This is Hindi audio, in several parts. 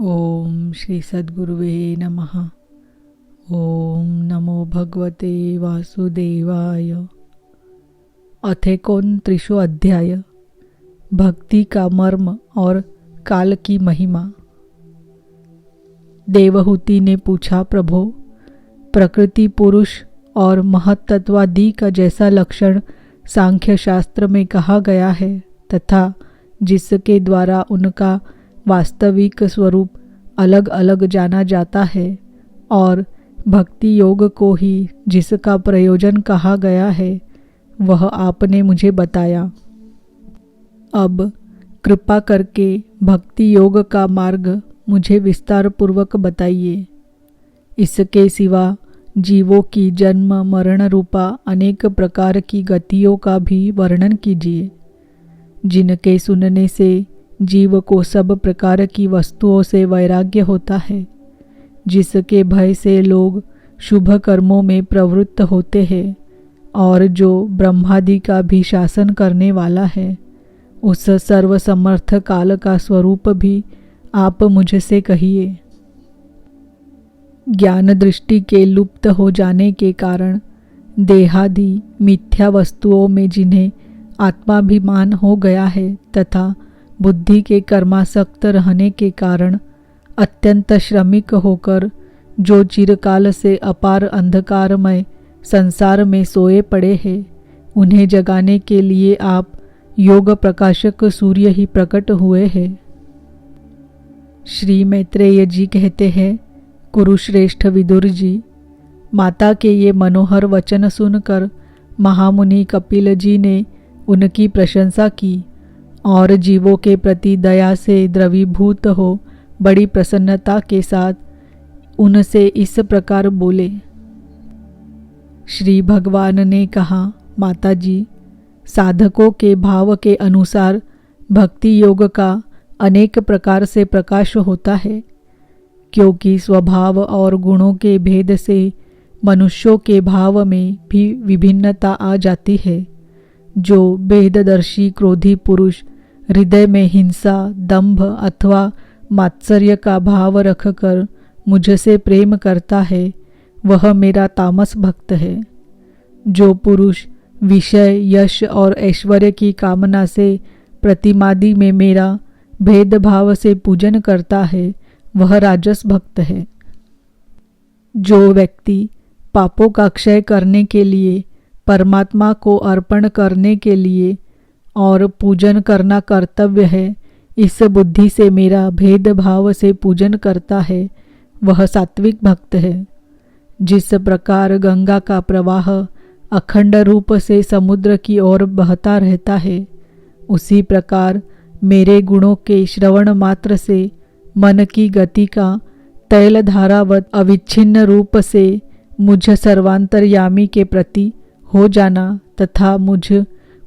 ओम श्री सद्गुरुवे नमः। ओम नमो भगवते वासुदेवाय। अथेकोन अध्याय, भक्ति का मर्म और काल की महिमा। देवहूति ने पूछा, प्रभो, प्रकृति पुरुष और महत्तत्वादि का जैसा लक्षण सांख्य शास्त्र में कहा गया है तथा जिसके द्वारा उनका वास्तविक स्वरूप अलग अलग जाना जाता है और भक्ति योग को ही जिसका प्रयोजन कहा गया है, वह आपने मुझे बताया। अब कृपा करके भक्ति योग का मार्ग मुझे विस्तार पूर्वक बताइए। इसके सिवा जीवों की जन्म मरण रूपा अनेक प्रकार की गतियों का भी वर्णन कीजिए, जिनके सुनने से जीव को सब प्रकार की वस्तुओं से वैराग्य होता है, जिसके भय से लोग शुभ कर्मों में प्रवृत्त होते हैं और जो ब्रह्मादि का भी शासन करने वाला है, उस सर्वसमर्थ काल का स्वरूप भी आप मुझसे कहिए। ज्ञान दृष्टि के लुप्त हो जाने के कारण देहादि मिथ्या वस्तुओं में जिन्हें आत्माभिमान हो गया है तथा बुद्धि के कर्मासक्त रहने के कारण अत्यंत श्रमिक होकर जो चिरकाल से अपार अंधकारमय संसार में सोए पड़े हैं, उन्हें जगाने के लिए आप योग प्रकाशक सूर्य ही प्रकट हुए हैं। श्री मैत्रेय जी कहते हैं, कुरुश्रेष्ठ विदुर जी, माता के ये मनोहर वचन सुनकर महामुनि कपिल जी ने उनकी प्रशंसा की और जीवों के प्रति दया से द्रवीभूत हो बड़ी प्रसन्नता के साथ उनसे इस प्रकार बोले। श्री भगवान ने कहा, माताजी, साधकों के भाव के अनुसार भक्ति योग का अनेक प्रकार से प्रकाश होता है, क्योंकि स्वभाव और गुणों के भेद से मनुष्यों के भाव में भी विभिन्नता आ जाती है। जो भेददर्शी क्रोधी पुरुष हृदय में हिंसा, दंभ अथवा मात्सर्य का भाव रखकर मुझसे प्रेम करता है, वह मेरा तामस भक्त है। जो पुरुष विषय, यश और ऐश्वर्य की कामना से प्रतिमादि में मेरा भेदभाव से पूजन करता है, वह राजस भक्त है। जो व्यक्ति पापों का क्षय करने के लिए, परमात्मा को अर्पण करने के लिए और पूजन करना कर्तव्य है, इस बुद्धि से मेरा भेदभाव से पूजन करता है, वह सात्विक भक्त है। जिस प्रकार गंगा का प्रवाह अखंड रूप से समुद्र की ओर बहता रहता है, उसी प्रकार मेरे गुणों के श्रवण मात्र से मन की गति का तैल धारावत अविच्छिन्न रूप से मुझ सर्वांतर्यामी के प्रति हो जाना तथा मुझ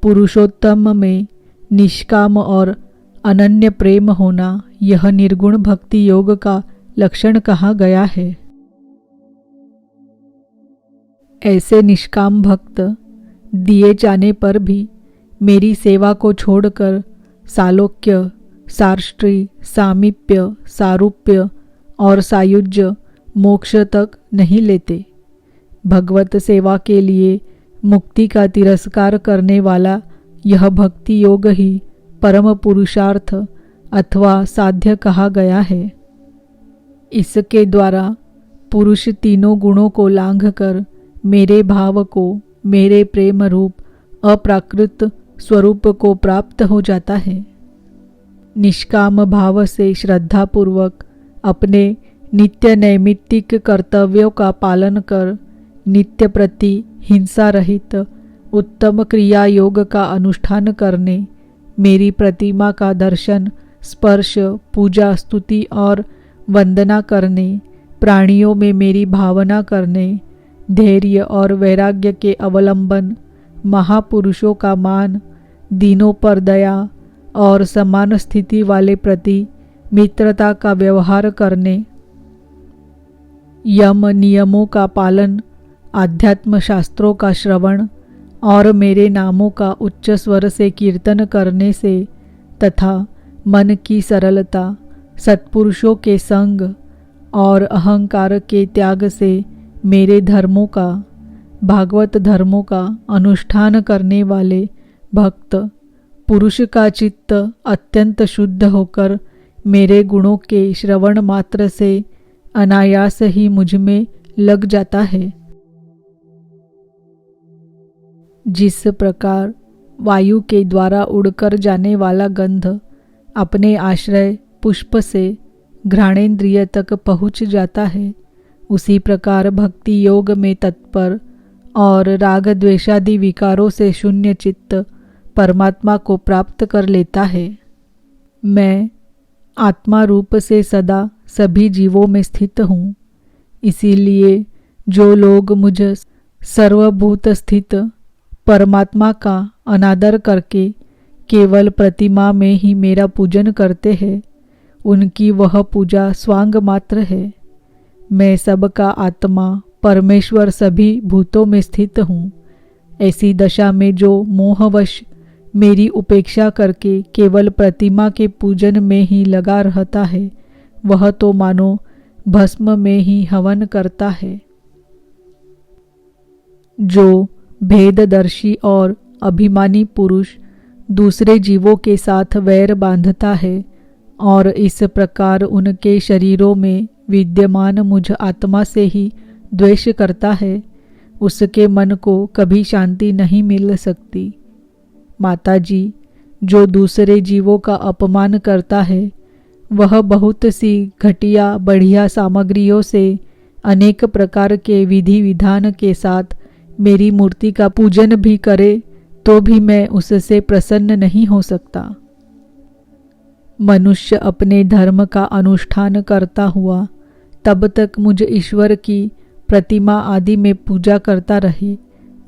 पुरुषोत्तम में निष्काम और अनन्य प्रेम होना, यह निर्गुण भक्ति योग का लक्षण कहा गया है। ऐसे निष्काम भक्त दिए जाने पर भी मेरी सेवा को छोड़कर सालोक्य, सार्ष्टी, सामीप्य, सारूप्य और सायुज्य मोक्ष तक नहीं लेते। भगवत सेवा के लिए मुक्ति का तिरस्कार करने वाला यह भक्ति योग ही परम पुरुषार्थ अथवा साध्य कहा गया है। इसके द्वारा पुरुष तीनों गुणों को लांघकर मेरे भाव को, मेरे प्रेम रूप अप्राकृत स्वरूप को प्राप्त हो जाता है। निष्काम भाव से श्रद्धापूर्वक अपने नित्य नैमित्तिक कर्तव्यों का पालन कर नित्य प्रति हिंसा रहित उत्तम क्रिया योग का अनुष्ठान करने, मेरी प्रतिमा का दर्शन, स्पर्श, पूजा, स्तुति और वंदना करने, प्राणियों में मेरी भावना करने, धैर्य और वैराग्य के अवलंबन, महापुरुषों का मान, दीनों पर दया और समान स्थिति वाले प्रति मित्रता का व्यवहार करने, यम नियमों का पालन, आध्यात्म शास्त्रों का श्रवण और मेरे नामों का उच्च स्वर से कीर्तन करने से तथा मन की सरलता, सत्पुरुषों के संग और अहंकार के त्याग से मेरे धर्मों का, भागवत धर्मों का अनुष्ठान करने वाले भक्त पुरुष का चित्त अत्यंत शुद्ध होकर मेरे गुणों के श्रवण मात्र से अनायास ही मुझ में लग जाता है। जिस प्रकार वायु के द्वारा उड़कर जाने वाला गंध अपने आश्रय पुष्प से घ्राणेन्द्रिय तक पहुँच जाता है, उसी प्रकार भक्ति योग में तत्पर और राग द्वेषादि विकारों से शून्य चित्त परमात्मा को प्राप्त कर लेता है। मैं आत्मा रूप से सदा सभी जीवों में स्थित हूँ। इसीलिए जो लोग मुझ सर्वभूत स्थित परमात्मा का अनादर करके केवल प्रतिमा में ही मेरा पूजन करते हैं, उनकी वह पूजा स्वांग मात्र है। मैं सबका आत्मा परमेश्वर सभी भूतों में स्थित हूँ। ऐसी दशा में जो मोहवश मेरी उपेक्षा करके केवल प्रतिमा के पूजन में ही लगा रहता है, वह तो मानो भस्म में ही हवन करता है। जो भेददर्शी और अभिमानी पुरुष दूसरे जीवों के साथ वैर बांधता है और इस प्रकार उनके शरीरों में विद्यमान मुझ आत्मा से ही द्वेष करता है, उसके मन को कभी शांति नहीं मिल सकती। माताजी, जो दूसरे जीवों का अपमान करता है, वह बहुत सी घटिया बढ़िया सामग्रियों से अनेक प्रकार के विधि विधान के साथ मेरी मूर्ति का पूजन भी करे तो भी मैं उससे प्रसन्न नहीं हो सकता। मनुष्य अपने धर्म का अनुष्ठान करता हुआ तब तक मुझ ईश्वर की प्रतिमा आदि में पूजा करता रहे,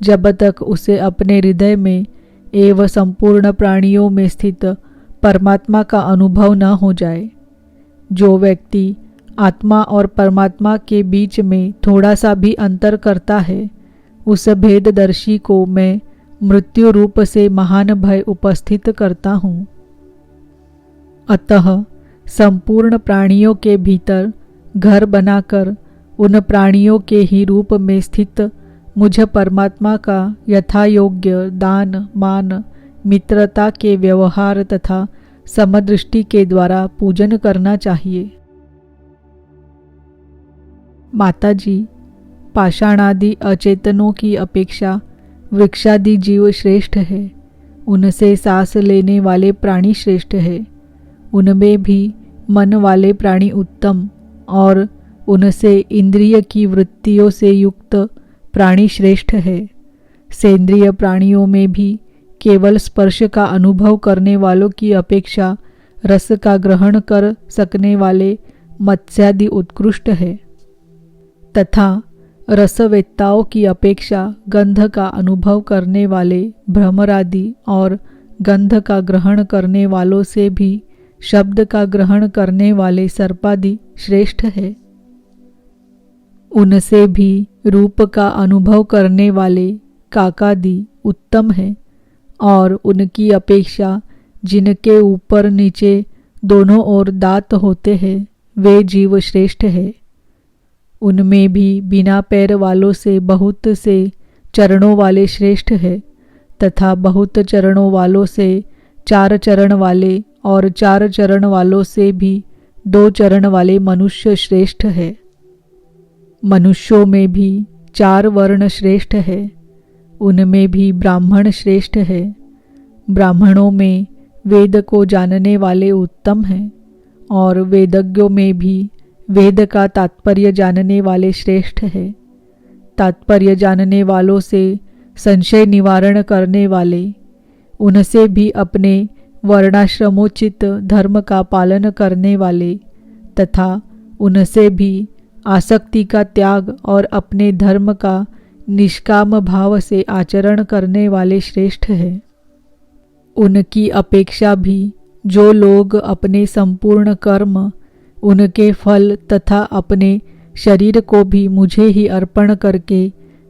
जब तक उसे अपने हृदय में एवं संपूर्ण प्राणियों में स्थित परमात्मा का अनुभव न हो जाए। जो व्यक्ति आत्मा और परमात्मा के बीच में थोड़ा सा भी अंतर करता है, उस भेददर्शी को मैं मृत्यु रूप से महान भय उपस्थित करता हूँ। अतः संपूर्ण प्राणियों के भीतर घर बनाकर उन प्राणियों के ही रूप में स्थित मुझ परमात्मा का यथा योग्य दान मान मित्रता के व्यवहार तथा समदृष्टि के द्वारा पूजन करना चाहिए। माताजी, पाषाणादि अचेतनों की अपेक्षा वृक्षादि जीव श्रेष्ठ है। उनसे सांस लेने वाले प्राणी श्रेष्ठ है। उनमें भी मन वाले प्राणी उत्तम और उनसे इंद्रिय की वृत्तियों से युक्त प्राणी श्रेष्ठ है। सेंद्रिय प्राणियों में भी केवल स्पर्श का अनुभव करने वालों की अपेक्षा रस का ग्रहण कर सकने वाले मत्स्यादि उत्कृष्ट है तथा रसवेत्ताओं की अपेक्षा गंध का अनुभव करने वाले भ्रमरादि और गंध का ग्रहण करने वालों से भी शब्द का ग्रहण करने वाले सर्पादि श्रेष्ठ है। उनसे भी रूप का अनुभव करने वाले काकादि उत्तम है और उनकी अपेक्षा जिनके ऊपर नीचे दोनों ओर दांत होते हैं वे जीव श्रेष्ठ है। उनमें भी बिना पैर वालों से बहुत से चरणों वाले श्रेष्ठ है तथा बहुत चरणों वालों से 4 चरण वाले और 4 चरण वालों से भी 2 चरण वाले मनुष्य श्रेष्ठ है। मनुष्यों में भी 4 वर्ण श्रेष्ठ है। उनमें भी ब्राह्मण श्रेष्ठ है। ब्राह्मणों में वेद को जानने वाले उत्तम हैं और वेदज्ञों में भी वेद का तात्पर्य जानने वाले श्रेष्ठ है। तात्पर्य जानने वालों से संशय निवारण करने वाले, उनसे भी अपने वर्णाश्रमोचित धर्म का पालन करने वाले तथा उनसे भी आसक्ति का त्याग और अपने धर्म का निष्काम भाव से आचरण करने वाले श्रेष्ठ है। उनकी अपेक्षा भी जो लोग अपने संपूर्ण कर्म, उनके फल तथा अपने शरीर को भी मुझे ही अर्पण करके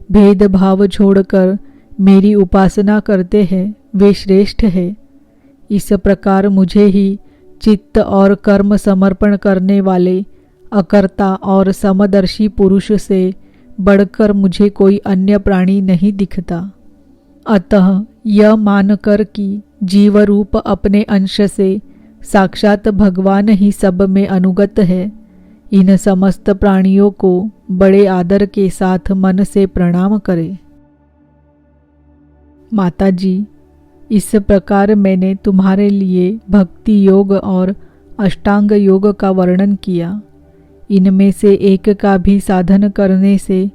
भेदभाव छोड़कर मेरी उपासना करते हैं वे श्रेष्ठ है। इस प्रकार मुझे ही चित्त और कर्म समर्पण करने वाले अकर्ता और समदर्शी पुरुष से बढ़कर मुझे कोई अन्य प्राणी नहीं दिखता। अतः यह मानकर कि जीव रूप अपने अंश से साक्षात भगवान ही सब में अनुगत है, इन समस्त प्राणियों को बड़े आदर के साथ मन से प्रणाम करें। माताजी, इस प्रकार मैंने तुम्हारे लिए भक्ति योग और अष्टांग योग का वर्णन किया। इनमें से एक का भी साधन करने से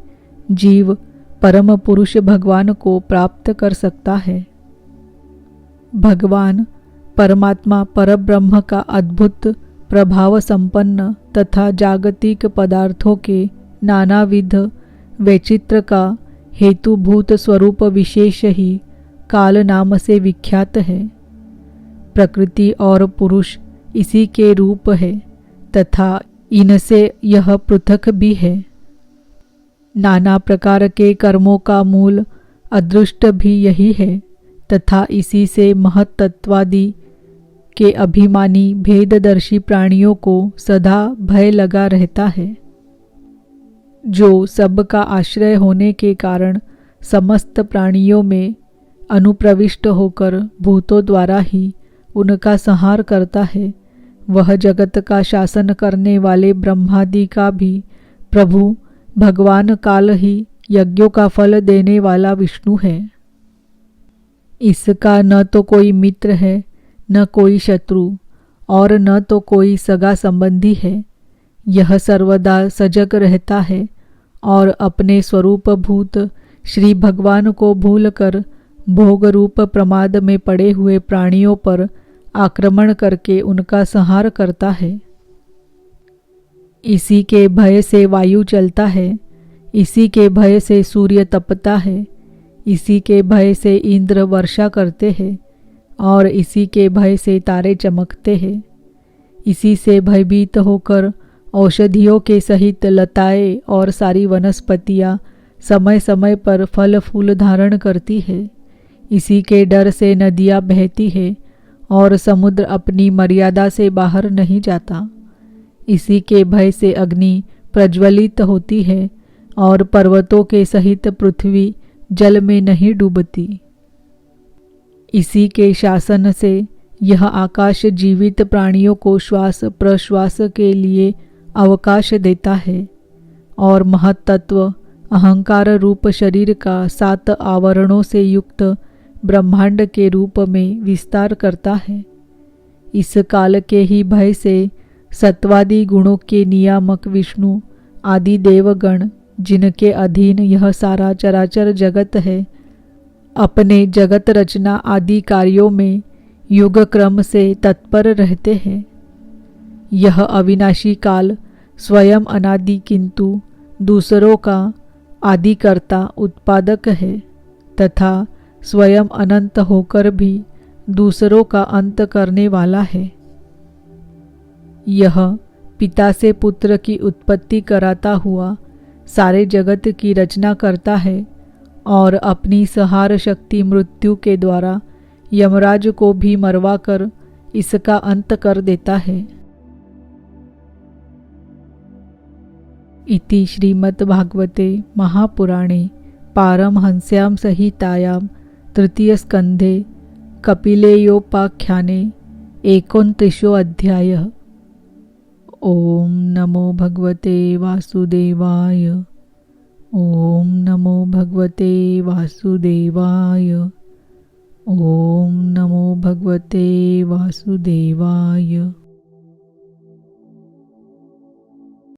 जीव परम पुरुष भगवान को प्राप्त कर सकता है। भगवान परमात्मा परब्रह्म का अद्भुत प्रभाव संपन्न तथा जागतिक पदार्थों के नानाविध वैचित्र का हेतुभूत स्वरूप विशेष ही काल नाम से विख्यात है। प्रकृति और पुरुष इसी के रूप है तथा इनसे यह पृथक भी है। नाना प्रकार के कर्मों का मूल अदृष्ट भी यही है तथा इसी से महत्त्वादि के अभिमानी भेददर्शी प्राणियों को सदा भय लगा रहता है। जो सबका आश्रय होने के कारण समस्त प्राणियों में अनुप्रविष्ट होकर भूतों द्वारा ही उनका संहार करता है, वह जगत का शासन करने वाले ब्रह्मादि का भी प्रभु भगवान काल ही यज्ञों का फल देने वाला विष्णु है। इसका न तो कोई मित्र है, न कोई शत्रु और न तो कोई सगा संबंधी है। यह सर्वदा सजग रहता है और अपने स्वरूप भूत श्री भगवान को भूलकर भोग रूप प्रमाद में पड़े हुए प्राणियों पर आक्रमण करके उनका संहार करता है। इसी के भय से वायु चलता है, इसी के भय से सूर्य तपता है, इसी के भय से इंद्र वर्षा करते हैं और इसी के भय से तारे चमकते हैं। इसी से भयभीत होकर औषधियों के सहित लताएं और सारी वनस्पतियां समय समय पर फल फूल धारण करती है। इसी के डर से नदियां बहती है और समुद्र अपनी मर्यादा से बाहर नहीं जाता। इसी के भय से अग्नि प्रज्वलित होती है और पर्वतों के सहित पृथ्वी जल में नहीं डूबती। इसी के शासन से यह आकाश जीवित प्राणियों को श्वास प्रश्वास के लिए अवकाश देता है और महत्तत्व अहंकार रूप शरीर का 7 आवरणों से युक्त ब्रह्मांड के रूप में विस्तार करता है। इस काल के ही भय से सत्वादि गुणों के नियामक विष्णु आदि देवगण, जिनके अधीन यह सारा चराचर जगत है, अपने जगत रचना आदि कार्यों में युग क्रम से तत्पर रहते हैं। यह अविनाशी काल स्वयं अनादि किंतु दूसरों का आदिकर्ता उत्पादक है तथा स्वयं अनंत होकर भी दूसरों का अंत करने वाला है। यह पिता से पुत्र की उत्पत्ति कराता हुआ सारे जगत की रचना करता है और अपनी संहार शक्ति मृत्यु के द्वारा यमराज को भी मरवाकर इसका अंत कर देता है। इति श्रीमद्भागवते महापुराणे पारमहंस्यां संहितायां तृतीय स्कंधे कपिलेयोपाख्याने 29 अध्यायः। ओम नमो भगवते वासुदेवाय। ओम नमो भगवते वासुदेवाय। ओम नमो भगवते वासुदेवाय।